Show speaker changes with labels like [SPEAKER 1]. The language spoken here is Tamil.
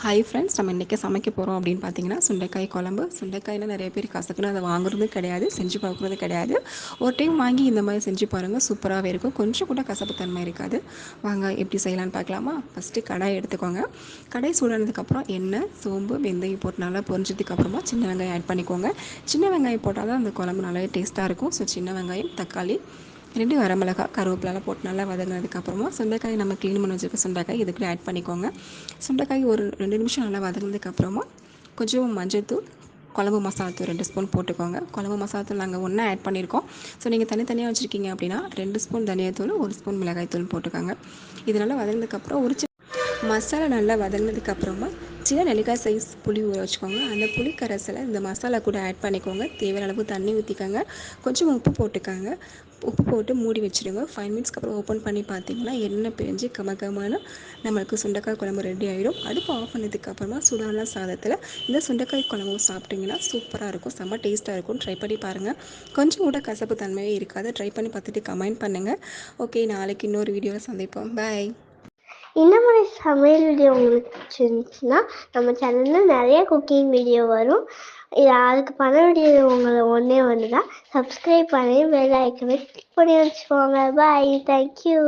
[SPEAKER 1] ஹாய் ஃப்ரெண்ட்ஸ், நம்ம இன்றைக்கி சமைக்க போகிறோம் அப்படின்னு பார்த்தீங்கன்னா சுண்டைக்காய் குழம்பு. சுண்டைக்காய்னா நிறைய பேர் கசக்குன்னு அதை வாங்குறது கிடையாது, செஞ்சு பார்க்குறது கிடையாது. ஒரு டைம் வாங்கி இந்த மாதிரி செஞ்சு பாருங்கள், சூப்பராகவே இருக்கும். கொஞ்சம் கூட கசப்பு தன்மை இருக்காது. வாங்க எப்படி செய்யலான்னு பார்க்கலாமா? ஃபஸ்ட்டு கடாய் எடுத்துக்கோங்க. கடாய் சூடானதுக்கப்புறம் எண்ணெய், சோம்பு, வெந்தயம் போட்டு நல்லா பொரிஞ்சதுக்கப்புறமா சின்ன வெங்காயம் ஆட் பண்ணிக்கோங்க. சின்ன வெங்காயம் போட்டால் தான் அந்த குழம்பு நல்லாவே டேஸ்ட்டாக இருக்கும். ஸோ சின்ன வெங்காயம், தக்காளி, 2 வரமிளகா, கருவேப்பிலாம் போட்டு நல்லா வதங்கினதுக்கப்புறமா சுண்டைக்காய் நம்ம க்ளீன் பண்ணி வச்சுருக்க சுண்டைக்காய் இதுக்குள்ளே ஆட் பண்ணிக்கோங்க. சுண்டைக்காய் ஒரு 2 நிமிஷம் நல்லா வதங்கினதுக்கப்புறமா கொஞ்சம் மஞ்சள்தூள், குழம்பு மசாலாத்தூள் 2 ஸ்பூன் போட்டுக்கோங்க. குழம்பு மசாலாத்தூள் நாங்கள் ஒன்றா ஆட் பண்ணியிருக்கோம். ஸோ நீங்கள் தனித்தனியாக வச்சுருக்கீங்க அப்படின்னா 2 ஸ்பூன் தனியாத்தூள், 1 ஸ்பூன் மிளகாய்த்தூள் போட்டுக்கோங்க. இது நல்லா வதங்கினதுக்கப்புறம் மசாலா நல்லா வதங்கினதுக்கப்புறமா சின்ன நெல்லிக்காய் சைஸ் புளி ஊற வச்சுக்கோங்க. அந்த புளி கரைசலை இந்த மசாலா கூட ஆட் பண்ணிக்கோங்க. தேவையான அளவு தண்ணி ஊற்றிக்கோங்க. கொஞ்சம் உப்பு போட்டுக்கோங்க. உப்பு போட்டு மூடி வச்சுடுங்க. 5 மினிட்ஸ்க்கு அப்புறம் ஓப்பன் பண்ணி பார்த்தீங்கன்னா எண்ணெய் பிரிஞ்சு கமகமான நம்மளுக்கு சுண்டைக்காய் குழம்பு ரெடி ஆகிடும். அடுப்பு ஆஃப் பண்ணதுக்கப்புறமா சூடான சாதத்தில் இந்த சுண்டைக்காய் குழம்பு சாப்பிட்டிங்கன்னா சூப்பராக இருக்கும், செம்ம டேஸ்ட்டாக இருக்கும். ட்ரை பண்ணி பாருங்கள். கொஞ்சம் கூட கசப்பு தன்மையே இருக்காது. ட்ரை பண்ணி பார்த்துட்டு கமெண்ட் பண்ணுங்கள். ஓகே, நாளைக்கு இன்னொரு வீடியோவில் சந்திப்போம். பாய்.
[SPEAKER 2] இந்த மாதிரி சமையல் வீடியோ உங்களுக்கு பிடிச்சிருந்துச்சுன்னா நம்ம சேனலில் நிறைய குக்கிங் வீடியோ வரும். அதுக்கு பண்ண வேண்டியது உங்களை ஒன்றே ஒன்று தான், சப்ஸ்கிரைப் பண்ணி பெல் ஐக்கனை கிளிக் பண்ணி வச்சுக்கோங்க. பாய், தேங்க்யூ.